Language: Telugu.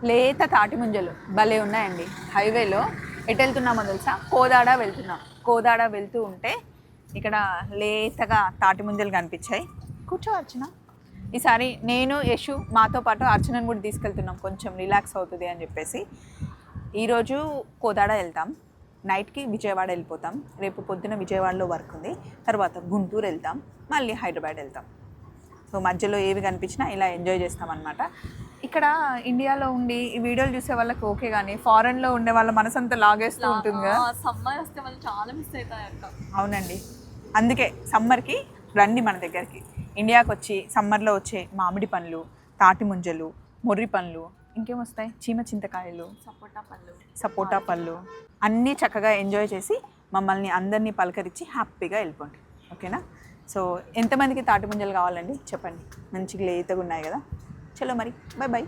లేత తాటి ముంజలు భలే ఉన్నాయండి. హైవేలో ఎటు వెళ్తున్నామో తెలుసా? కోదాడ వెళ్తున్నాం. కోదాడ వెళ్తూ ఉంటే ఇక్కడ లేతగా తాటి ముంజలు కనిపించాయి. కూర్చో అర్చన. ఈసారి నేను యశు మాతో పాటు అర్చనను కూడా తీసుకెళ్తున్నాం, కొంచెం రిలాక్స్ అవుతుంది అని చెప్పేసి. ఈరోజు కోదాడ వెళ్తాం, నైట్కి విజయవాడ వెళ్ళిపోతాం. రేపు పొద్దున విజయవాడలో వర్క్ ఉంది, తర్వాత గుంటూరు వెళ్తాం, మళ్ళీ హైదరాబాద్ వెళ్తాం. సో మధ్యలో ఏవి కనిపించినా ఇలా ఎంజాయ్ చేస్తామన్నమాట. ఇక్కడ ఇండియాలో ఉండి ఈ వీడియోలు చూసే వాళ్ళకి ఓకే, కానీ ఫారెన్లో ఉండే వాళ్ళ మనసంతా లాగేస్తూ ఉంటుంది కదా. సమ్మర్ వస్తే వాళ్ళు చాలా మిస్ అవుతాయి అక్క. అవునండి, అందుకే సమ్మర్కి రండి మన దగ్గరికి. ఇండియాకి వచ్చి సమ్మర్లో వచ్చే మామిడి పండ్లు, తాటి ముంజలు, మొర్రి పండ్లు, ఇంకేమొస్తాయి, చీమ చింతకాయలు, సపోటా పళ్ళు అన్నీ చక్కగా ఎంజాయ్ చేసి మమ్మల్ని అందరినీ పలకరించి హ్యాపీగా వెళ్ళిపోండి. ఓకేనా? సో ఎంతమందికి తాటి ముంజలు కావాలండి చెప్పండి, మంచిగా లేతగా ఉన్నాయి కదా. చలో మరి, బాయ్ బాయ్.